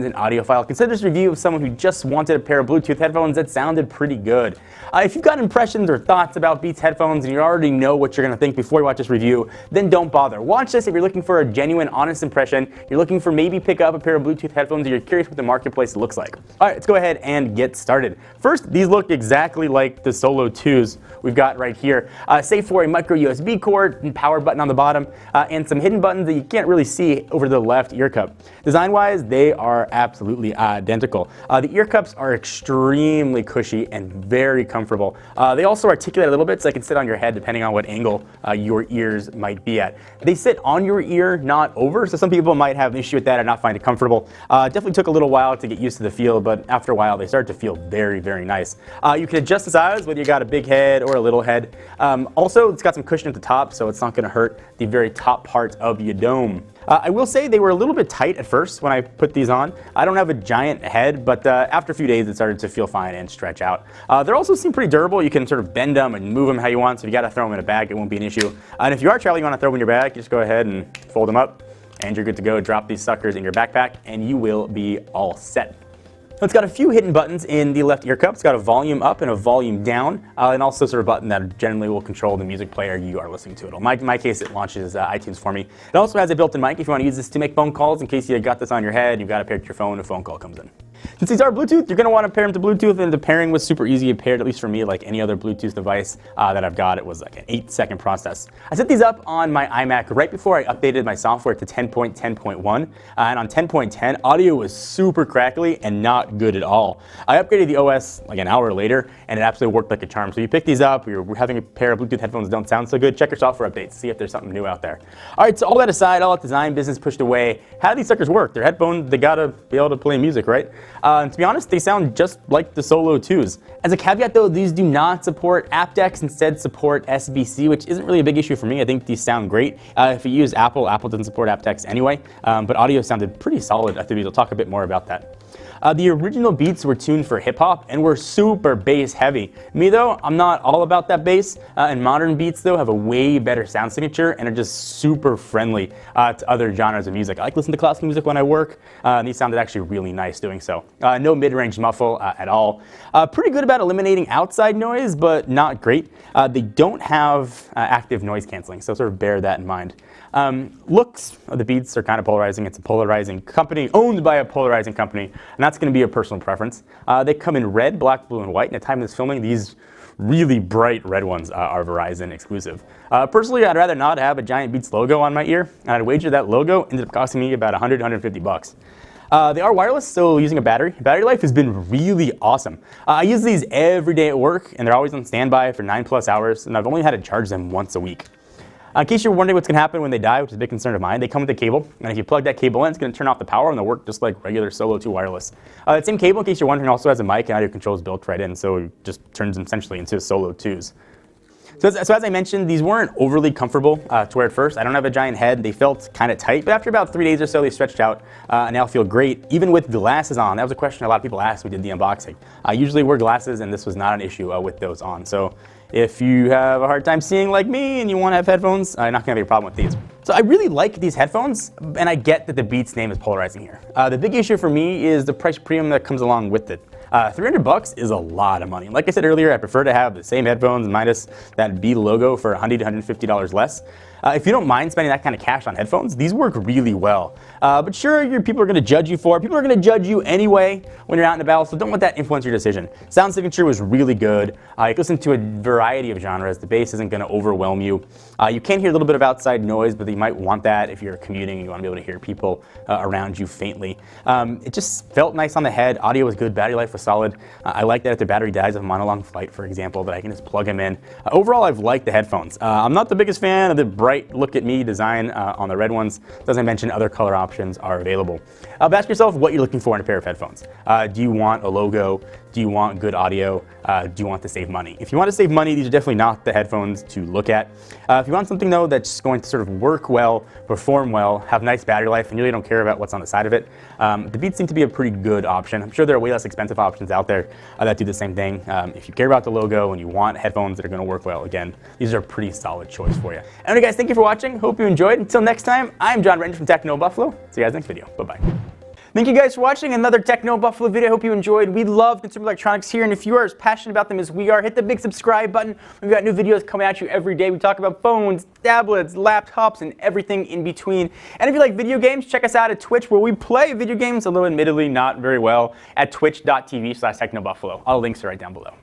independent audiophile, consider this review of someone who just wanted a pair of Bluetooth headphones that sounded pretty good. If you've got impressions or thoughts about Beats headphones and you already know what you're going to think before you watch this review, then don't bother. Watch this if you're looking for a genuine, honest impression, you're looking for maybe pick up a pair of Bluetooth headphones, or you're curious what the marketplace looks like. All right, let's go ahead and get started. First, these look exactly like the Solo 2s we've got right here, save for a micro USB cord and power button on the bottom, and some hidden buttons that you can't really see over the left ear cup. Design-wise, they are absolutely identical. The ear cups are extremely cushy and very comfortable. They also articulate a little bit, so they can sit on your head depending on what angle your ears might be at. They sit on your ear, not over, so some people might have an issue with that and not find it comfortable. Definitely took a little while to get used to the feel, but after a while they start to feel very, very nice. You can adjust the size whether you got a big head or a little head. Also, it's got some cushion at the top, so it's not going to hurt the very top part of your dome. I will say they were a little bit tight at first when I put these on. I don't have a giant head, but after a few days it started to feel fine and stretch out. They also seem pretty durable. You can sort of bend them and move them how you want, so if you got to throw them in a bag, it won't be an issue. And if you are traveling, you want to throw them in your bag, you just go ahead and fold them up, and you're good to go. Drop these suckers in your backpack, and you will be all set. It's got a few hidden buttons in the left ear cup. It's got a volume up and a volume down, and also sort of a button that generally will control the music player you are listening to. In my case, it launches iTunes for me. It also has a built-in mic if you want to use this to make phone calls, in case you got this on your head, you've got to pair it to your phone, a phone call comes in. Since these are Bluetooth, you're going to want to pair them to Bluetooth, and the pairing was super easy. It paired, at least for me, like any other Bluetooth device that I've got. It was like an 8-second process. I set these up on my iMac right before I updated my software to 10.10.1, and on 10.10, audio was super crackly and not good at all. I upgraded the OS like an hour later, and it absolutely worked like a charm. So you pick these up, you're having a pair of Bluetooth headphones that don't sound so good, check your software updates, see if there's something new out there. All right, so all that aside, all that design business pushed away, how do these suckers work? They're headphones, they gotta be able to play music, right? And to be honest, they sound just like the Solo 2s. As a caveat though, these do not support aptX, instead support SBC, which isn't really a big issue for me. I think these sound great. If you use Apple doesn't support aptX anyway, but audio sounded pretty solid at the beat. I'll talk a bit more about that. The original Beats were tuned for hip hop and were super bass heavy. Me though, I'm not all about that bass, and modern Beats though have a way better sound signature and are just super friendly to other genres of music. I like to listen to classical music when I work, and these sounded actually really nice doing so. No mid-range muffle at all. Pretty good about eliminating outside noise, but not great. They don't have active noise canceling, so sort of bear that in mind. Looks of the Beats are kind of polarizing. It's a polarizing company, owned by a polarizing company, and that's going to be a personal preference. They come in red, black, blue, and white. And at the time of this filming, these really bright red ones are Verizon exclusive. Personally, I'd rather not have a giant Beats logo on my ear, and I'd wager that logo ended up costing me about $100, $150. They are wireless, so using a battery. Battery life has been really awesome. I use these every day at work, and they're always on standby for 9+ hours, and I've only had to charge them once a week. In case you're wondering what's going to happen when they die, which is a big concern of mine, they come with a cable, and if you plug that cable in, it's going to turn off the power, and they'll work just like regular Solo 2 Wireless. That same cable, in case you're wondering, also has a mic and audio controls built right in, so it just turns them essentially into Solo 2s. So as I mentioned, these weren't overly comfortable to wear at first. I don't have a giant head. They felt kind of tight, but after about 3 days or so, they stretched out and now feel great, even with glasses on. That was a question a lot of people asked when we did the unboxing. I usually wear glasses, and this was not an issue with those on. So if you have a hard time seeing like me and you want to have headphones, you're not going to have a problem with these. So I really like these headphones, and I get that the Beats name is polarizing here. The big issue for me is the price premium that comes along with it. $300 is a lot of money. Like I said earlier, I prefer to have the same headphones minus that B logo for $100 to $150 less. If you don't mind spending that kind of cash on headphones, these work really well. But sure, people are going to judge you for it. People are going to judge you anyway when you're out and about, so don't let that influence your decision. Sound signature was really good. You can listen to a variety of genres. The bass isn't going to overwhelm you. You can hear a little bit of outside noise, but you might want that if you're commuting and you want to be able to hear people around you faintly. It just felt nice on the head. Audio was good. Battery life was solid. I like that if the battery dies if I'm on a long flight, for example, that I can just plug them in. Overall, I've liked the headphones. I'm not the biggest fan of the bright look at me design on the red ones. As I mentioned, other color options are available. But ask yourself what you're looking for in a pair of headphones. Do you want a logo? Do you want good audio? Do you want to save money? If you want to save money, these are definitely not the headphones to look at. If you want something though that's going to sort of work well, perform well, have nice battery life, and you really don't care about what's on the side of it, the Beats seem to be a pretty good option. I'm sure there are way less expensive options out there that do the same thing. If you care about the logo and you want headphones that are going to work well, again, these are a pretty solid choice for you. Anyway guys, thank you for watching. Hope you enjoyed. Until next time, I'm John Renton from Buffalo. See you guys next video. Bye-bye. Thank you guys for watching another Techno Buffalo video. I hope you enjoyed. We love consumer electronics here, and if you are as passionate about them as we are, hit the big subscribe button. We've got new videos coming at you every day. We talk about phones, tablets, laptops, and everything in between. And if you like video games, check us out at Twitch, where we play video games, although admittedly not very well, at twitch.tv/technobuffalo. All the links are right down below.